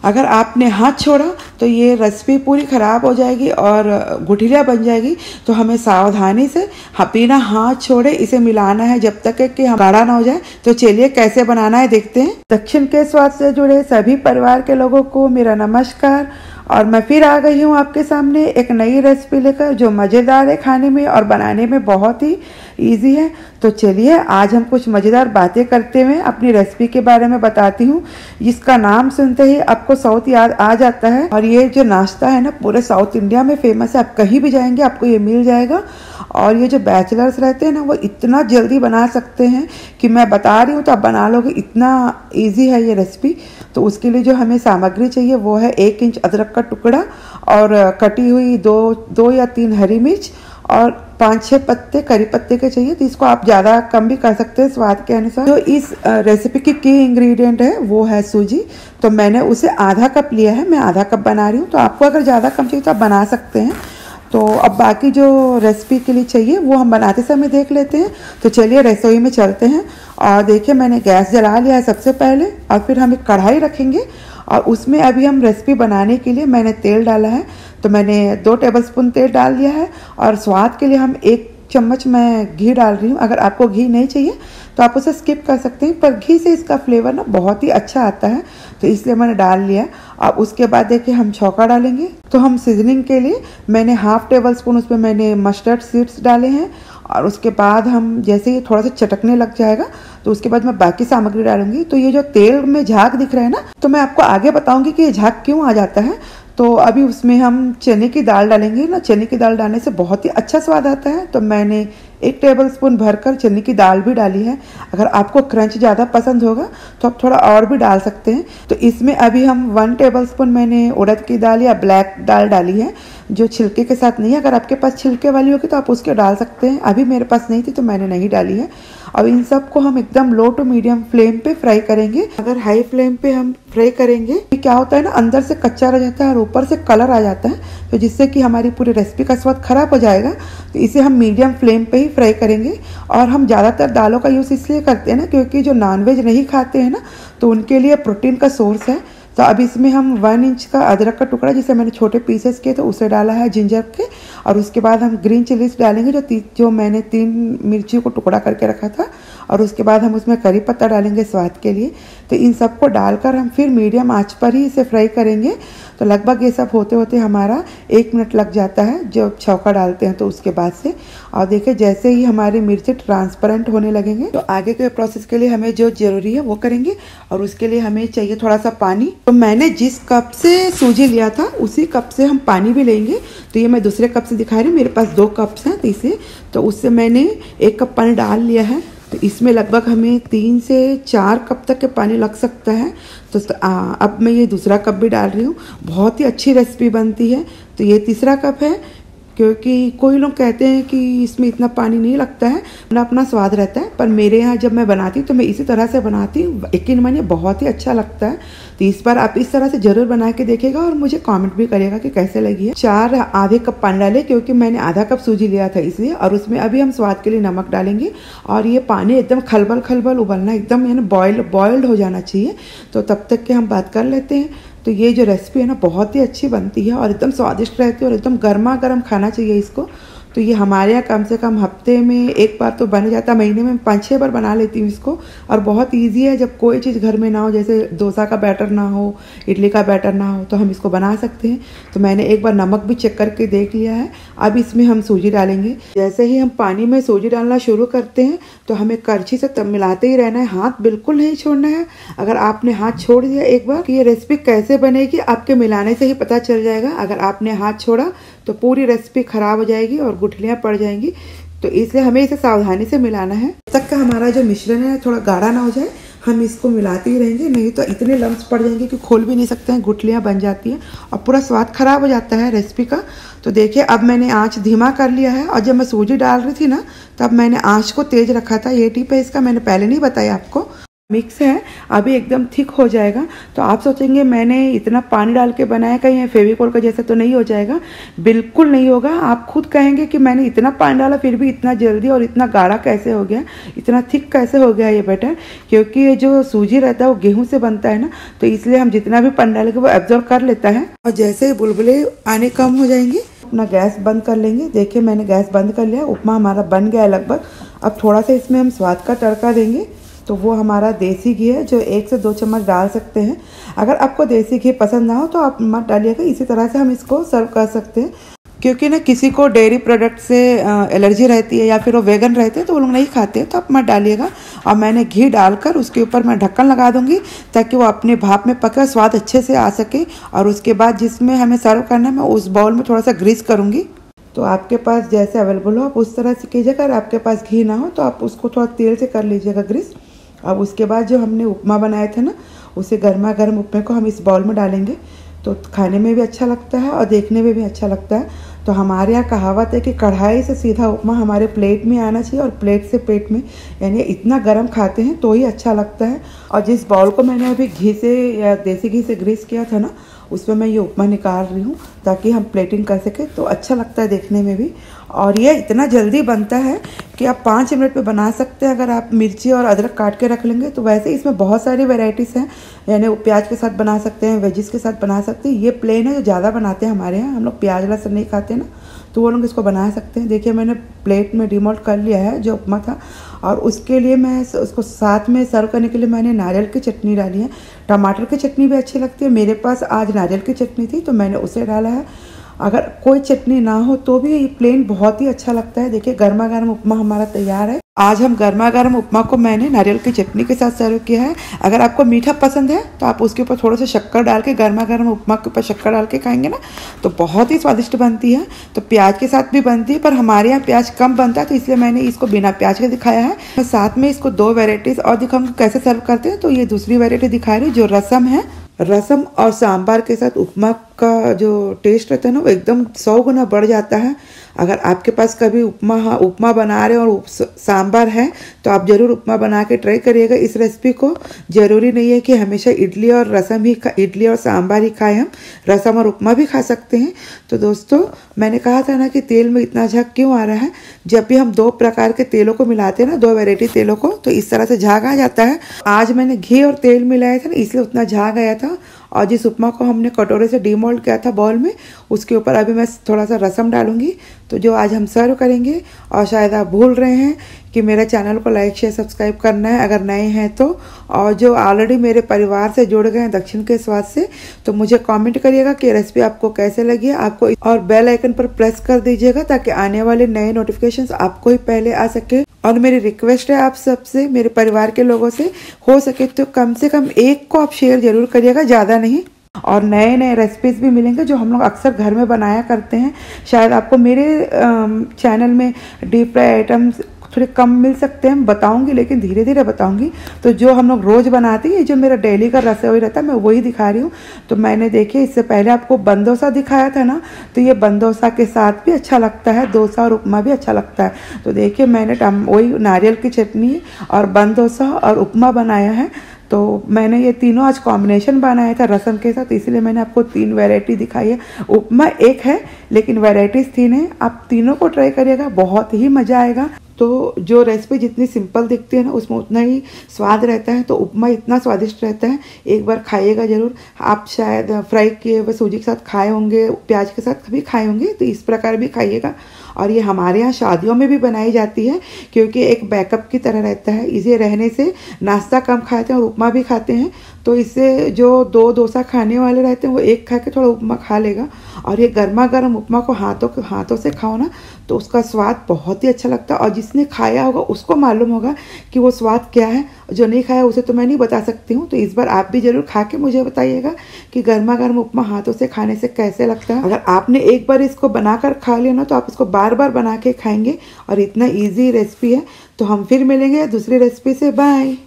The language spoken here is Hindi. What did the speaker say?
अगर आपने हाथ छोड़ा तो ये रेसिपी पूरी ख़राब हो जाएगी और गुठलियाँ बन जाएगी। तो हमें सावधानी से बिना हाथ छोड़े इसे मिलाना है जब तक कि हम गाढ़ा ना हो जाए। तो चलिए कैसे बनाना है देखते हैं। दक्षिण के स्वाद से जुड़े सभी परिवार के लोगों को मेरा नमस्कार। और मैं फिर आ गई हूँ आपके सामने एक नई रेसिपी लेकर जो मज़ेदार है खाने में और बनाने में बहुत ही इजी है। तो चलिए आज हम कुछ मज़ेदार बातें करते हुए अपनी रेसिपी के बारे में बताती हूँ, जिसका नाम सुनते ही आपको साउथ याद आ जाता है। और ये जो नाश्ता है ना पूरे साउथ इंडिया में फेमस है, आप कहीं भी जाएंगे आपको ये मिल जाएगा। और ये जो बैचलर्स रहते हैं ना वो इतना जल्दी बना सकते हैं कि मैं बता रही हूँ तो आप बना लोगे, इतना ईजी है ये रेसिपी। तो उसके लिए जो हमें सामग्री चाहिए वो है 1 इंच अदरक का टुकड़ा और कटी हुई दो या 3 हरी मिर्च और 5-6 पत्ते करी पत्ते के चाहिए। तो इसको आप ज़्यादा कम भी कर सकते हैं स्वाद के अनुसार। तो इस रेसिपी की इंग्रेडिएंट है वो है सूजी। तो मैंने उसे आधा कप लिया है, मैं आधा कप बना रही हूँ। तो आपको अगर ज़्यादा कम चाहिए तो आप बना सकते हैं। तो अब बाकी जो रेसिपी के लिए चाहिए वो हम बनाते समय देख लेते हैं। तो चलिए रसोई में चलते हैं। और देखिए मैंने गैस जला लिया है सबसे पहले, और फिर हम एक कढ़ाई रखेंगे और उसमें अभी हम रेसिपी बनाने के लिए मैंने तेल डाला है। तो मैंने 2 टेबलस्पून तेल डाल दिया है और स्वाद के लिए हम 1 चम्मच मैं घी डाल रही हूँ। अगर आपको घी नहीं चाहिए तो आप उसे स्किप कर सकते हैं, पर घी से इसका फ्लेवर ना बहुत ही अच्छा आता है, तो इसलिए मैंने डाल लिया। अब उसके बाद देखिए हम छौंका डालेंगे। तो हम सीजनिंग के लिए मैंने 1/2 टेबलस्पून उसमें मैंने मस्टर्ड सीड्स डाले हैं। और उसके बाद हम जैसे ही थोड़ा सा चटकने लग जाएगा तो उसके बाद मैं बाकी सामग्री डालूंगी। तो ये जो तेल में झाग दिख रहा है ना, तो मैं आपको आगे बताऊंगी कि ये झाग क्यों आ जाता है। तो अभी उसमें हम चने की दाल डालेंगे ना, चने की दाल डालने से बहुत ही अच्छा स्वाद आता है। तो मैंने 1 टेबलस्पून भरकर चने की दाल भी डाली है। अगर आपको क्रंच ज़्यादा पसंद होगा तो आप थोड़ा और भी डाल सकते हैं। तो इसमें अभी हम 1 टेबलस्पून मैंने उड़द की दाल या ब्लैक दाल डाली है, जो छिलके के साथ नहीं है। अगर आपके पास छिलके वाली होगी तो आप उसके डाल सकते हैं, अभी मेरे पास नहीं थी तो मैंने नहीं डाली है। अब इन सबको हम एकदम लो टू मीडियम फ्लेम पे फ्राई करेंगे। अगर हाई फ्लेम पे हम फ्राई करेंगे तो क्या होता है ना, अंदर से कच्चा रह जाता है और ऊपर से कलर आ जाता है, तो जिससे कि हमारी पूरी रेसिपी का स्वाद खराब हो जाएगा। तो इसे हम मीडियम फ्लेम पे ही फ्राई करेंगे। और हम ज़्यादातर दालों का यूज़ इसलिए करते हैं ना क्योंकि जो नॉनवेज नहीं खाते हैं ना तो उनके लिए प्रोटीन का सोर्स है। तो अब इसमें हम 1 इंच का अदरक का टुकड़ा जिसे मैंने छोटे पीसेस किए तो उसे डाला है जिंजर के। और उसके बाद हम ग्रीन चिलीज डालेंगे जो मैंने 3 मिर्ची को टुकड़ा करके रखा था। और उसके बाद हम उसमें करी पत्ता डालेंगे स्वाद के लिए। तो इन सबको डालकर हम फिर मीडियम आंच पर ही इसे फ्राई करेंगे। तो लगभग ये सब होते होते हमारा 1 मिनट लग जाता है जब छौंका डालते हैं तो उसके बाद से। और देखिए जैसे ही हमारी मिर्ची ट्रांसपेरेंट होने लगेंगे तो आगे के प्रोसेस के लिए हमें जो जरूरी है वो करेंगे। और उसके लिए हमें चाहिए थोड़ा सा पानी। तो मैंने जिस कप से सूजी लिया था उसी कप से हम पानी भी लेंगे। तो ये मैं दूसरे कप से दिखा रही हूँ, मेरे पास 2 कप्स हैं तो इसे तो उससे मैंने 1 कप पानी डाल लिया है। तो इसमें लगभग हमें 3 से 4 कप तक के पानी लग सकता है। तो अब मैं ये दूसरा कप भी डाल रही हूँ। बहुत ही अच्छी रेसिपी बनती है। तो ये तीसरा कप है, क्योंकि कोई लोग कहते हैं कि इसमें इतना पानी नहीं लगता है, अपना अपना स्वाद रहता है। पर मेरे यहाँ जब मैं बनाती हूँ तो मैं इसी तरह से बनाती हूँ, यकीन मानिए बहुत ही अच्छा लगता है। तो इस बार आप इस तरह से ज़रूर बना के देखिएगा और मुझे कमेंट भी करिएगा कि कैसे लगी है। 4 आधे कप पानी डाले क्योंकि मैंने आधा कप सूजी लिया था इसलिए। और उसमें अभी हम स्वाद के लिए नमक डालेंगे। और ये पानी एकदम खलबल खलबल उबलना, एकदम यानी बॉयल्ड हो जाना चाहिए। तो तब तक के हम बात कर लेते हैं। तो ये जो रेसिपी है ना बहुत ही अच्छी बनती है और एकदम स्वादिष्ट रहती है और एकदम गर्मा गर्म खाना चाहिए इसको। तो ये हमारे यहाँ कम से कम हफ्ते में 1 बार तो बन जाता है, महीने में 5-6 बार बना लेती हूँ इसको। और बहुत इजी है, जब कोई चीज़ घर में ना हो, जैसे डोसा का बैटर ना हो, इडली का बैटर ना हो, तो हम इसको बना सकते हैं। तो मैंने एक बार नमक भी चेक करके देख लिया है। अब इसमें हम सूजी डालेंगे। जैसे ही हम पानी में सूजी डालना शुरू करते हैं तो हमें करछी से तब मिलाते ही रहना है, हाथ बिल्कुल नहीं छोड़ना है। अगर आपने हाथ छोड़ दिया एक बार कि ये रेसिपी कैसे बनेगी आपके मिलाने से ही पता चल जाएगा। अगर आपने हाथ छोड़ा तो पूरी रेसिपी खराब हो जाएगी और गुठलियाँ पड़ जाएंगी। तो इसलिए हमें इसे सावधानी से मिलाना है। जब तक का हमारा जो मिश्रण है थोड़ा गाढ़ा ना हो जाए हम इसको मिलाते ही रहेंगे, नहीं तो इतने लम्स पड़ जाएंगे कि खोल भी नहीं सकते हैं, गुठलियाँ बन जाती हैं और पूरा स्वाद खराब हो जाता है रेसिपी का। तो देखिए अब मैंने आंच धीमा कर लिया है। और जब मैं सूजी डाल रही थी ना तब मैंने आंच को तेज रखा था। ये टिप है इसका, मैंने पहले नहीं बताया आपको। मिक्स है, अभी एकदम थिक हो जाएगा। तो आप सोचेंगे मैंने इतना पानी डाल के बनाया, कहीं फेविकोल का जैसा तो नहीं हो जाएगा? बिल्कुल नहीं होगा। आप खुद कहेंगे कि मैंने इतना पानी डाला फिर भी इतना जल्दी और इतना गाढ़ा कैसे हो गया, इतना थिक कैसे हो गया ये बैटर? क्योंकि ये जो सूजी रहता है वो गेहूँ से बनता है ना, तो इसलिए हम जितना भी पानी डालेंगे वो एब्जॉर्ब कर लेता है। और जैसे ही बुलबुले आने कम हो जाएंगे अपना गैस बंद कर लेंगे। देखिए मैंने गैस बंद कर लिया, उपमा हमारा बन गया है लगभग। अब थोड़ा सा इसमें हम स्वाद का तड़का देंगे। तो वो हमारा देसी घी है जो 1 से 2 चम्मच डाल सकते हैं। अगर आपको देसी घी पसंद ना हो तो आप मत डालिएगा। इसी तरह से हम इसको सर्व कर सकते हैं, क्योंकि ना किसी को डेयरी प्रोडक्ट से एलर्जी रहती है या फिर वो वेगन रहते हैं तो वो लोग नहीं खाते, तो आप मत डालिएगा। और मैंने घी डालकर उसके ऊपर मैं ढक्कन लगा दूंगी ताकि वो अपने भाप में पके, स्वाद अच्छे से आ सके। और उसके बाद जिसमें हमें सर्व करना है मैं उस बाउल में थोड़ा सा ग्रीस करूँगी। तो आपके पास जैसे अवेलेबल हो आप उस तरह से कीजिएगा। अगर आपके पास घी ना हो तो आप उसको थोड़ा तेल से कर लीजिएगा ग्रीस। अब उसके बाद जो हमने उपमा बनाया था ना, उसे गर्मा गर्म उपमे को हम इस बाउल में डालेंगे। तो खाने में भी अच्छा लगता है और देखने में भी अच्छा लगता है। तो हमारे यहाँ कहावत है कि कढ़ाई से सीधा उपमा हमारे प्लेट में आना चाहिए और प्लेट से पेट में, यानी इतना गर्म खाते हैं तो ही अच्छा लगता है। और जिस बाउल को मैंने अभी घी से या देसी घी से ग्रीस किया था ना, उसमें मैं ये उपमा निकाल रही हूँ ताकि हम प्लेटिंग कर सकें। तो अच्छा लगता है देखने में भी, और ये इतना जल्दी बनता है कि आप 5 मिनट में बना सकते हैं अगर आप मिर्ची और अदरक काट के रख लेंगे तो। वैसे इसमें बहुत सारी वैरायटीज़ हैं, यानी प्याज के साथ बना सकते हैं, वेजिस के साथ बना सकते हैं। ये प्लेन है जो ज़्यादा बनाते हैं हमारे यहाँ, हम लोग प्याज लहसुन नहीं खाते ना, तो वो लोग इसको बना सकते हैं। देखिए मैंने प्लेट में डिमोल्ड कर लिया है जो उपमा था, और उसके लिए मैं उसको साथ में सर्व करने के लिए मैंने नारियल की चटनी डाली है। टमाटर की चटनी भी अच्छी लगती है, मेरे पास आज नारियल की चटनी थी तो मैंने उसे डाला है। अगर कोई चटनी ना हो तो भी ये प्लेन बहुत ही अच्छा लगता है। देखिए गर्मा गर्म उपमा हमारा तैयार है। आज हम गर्मा गर्म उपमा को मैंने नारियल की चटनी के साथ सर्व किया है। अगर आपको मीठा पसंद है तो आप उसके ऊपर थोड़ा सा शक्कर डाल के, गर्मा गर्म उपमा के ऊपर शक्कर डाल के खाएंगे ना तो बहुत ही स्वादिष्ट बनती है। तो प्याज के साथ भी बनती है, पर हमारे यहाँ प्याज कम बनता है तो इसलिए मैंने इसको बिना प्याज के दिखाया है। तो साथ में इसको 2 वेराइटीज़ और दिखाऊंगी कैसे सर्व करते हैं। तो ये दूसरी वेराइटी दिखा रही हूँ जो रसम है। रसम और सांभर के साथ उपमा का जो टेस्ट रहता है ना वो एकदम 100 गुना बढ़ जाता है। अगर आपके पास कभी उपमा बना रहे और सांभर है तो आप ज़रूर उपमा बना के ट्राई करिएगा इस रेसिपी को। ज़रूरी नहीं है कि हमेशा इडली और सांभर ही खाएं, हम रसम और उपमा भी खा सकते हैं। तो दोस्तों मैंने कहा था ना कि तेल में इतना झाग क्यों आ रहा है। जब भी हम 2 प्रकार के तेलों को मिलाते हैं ना, 2 वैरायटी तेलों को, तो इस तरह से झाग आ जाता है। आज मैंने घी और तेल मिलाया था ना, इसलिए उतना झाग आया था। और जिस उपमा को हमने कटोरे से डिमोल्ड किया था बाउल में, उसके ऊपर अभी मैं थोड़ा सा रसम डालूंगी तो जो आज हम सर्व करेंगे। और शायद आप भूल रहे हैं कि मेरे चैनल को लाइक शेयर सब्सक्राइब करना है अगर नए हैं तो। और जो ऑलरेडी मेरे परिवार से जुड़ गए हैं दक्षिण के स्वाद से, तो मुझे कमेंट करिएगा कि रेसिपी आपको कैसे लगी है आपको, और बेल आइकन पर प्रेस कर दीजिएगा ताकि आने वाले नए नोटिफिकेशंस आपको ही पहले आ सके। और मेरी रिक्वेस्ट है आप सबसे, मेरे परिवार के लोगों से, हो सके तो कम से कम एक को आप शेयर जरूर करिएगा, ज़्यादा नहीं। और नए नए रेसिपीज़ भी मिलेंगे जो हम लोग अक्सर घर में बनाया करते हैं। शायद आपको मेरे चैनल में डीप फ्राई आइटम्स थोड़े कम मिल सकते हैं, बताऊंगी लेकिन धीरे धीरे बताऊंगी। तो जो हम लोग रोज़ बनाते हैं, जो मेरा डेली का रसोई रहता है, मैं वही दिखा रही हूँ। तो मैंने देखिए इससे पहले आपको बन डोसा दिखाया था ना, तो ये बन डोसा के साथ भी अच्छा लगता है, डोसा और उपमा भी अच्छा लगता है। तो देखिए मैंने वही नारियल की चटनी और बन डोसा और उपमा बनाया है। तो मैंने ये तीनों आज कॉम्बिनेशन बनाया था रसम के साथ, इसलिए मैंने आपको 3 वैरायटी दिखाई है। उपमा एक है लेकिन वैरायटीज़ 3 है। आप तीनों को ट्राई करिएगा, बहुत ही मज़ा आएगा। तो जो रेसिपी जितनी सिंपल दिखती है ना उसमें उतना ही स्वाद रहता है। तो उपमा इतना स्वादिष्ट रहता है, एक बार खाइएगा ज़रूर। आप शायद फ्राई किए हुए सूजी के साथ खाए होंगे, प्याज के साथ कभी खाए होंगे, तो इस प्रकार भी खाइएगा। और ये हमारे यहाँ शादियों में भी बनाई जाती है क्योंकि एक बैकअप की तरह रहता है। इसे रहने से नाश्ता कम खाते हैं और उपमा भी खाते हैं, तो इससे जो 2 डोसा खाने वाले रहते हैं वो एक खा के थोड़ा उपमा खा लेगा। और ये गर्मा गर्म उपमा को हाथों से खाओ ना तो उसका स्वाद बहुत ही अच्छा लगता है। और जिसने खाया होगा उसको मालूम होगा कि वो स्वाद क्या है, जो नहीं खाया उसे तो मैं नहीं बता सकती हूँ। तो इस बार आप भी ज़रूर खा के मुझे बताइएगा कि गर्मा गर्म उपमा हाथों से खाने से कैसे लगता है। अगर आपने एक बार इसको बनाकर खा लिया ना तो आप इसको बार बार बना के खाएंगे। और इतना ईजी रेसिपी है। तो हम फिर मिलेंगे दूसरी रेसिपी से। बाय।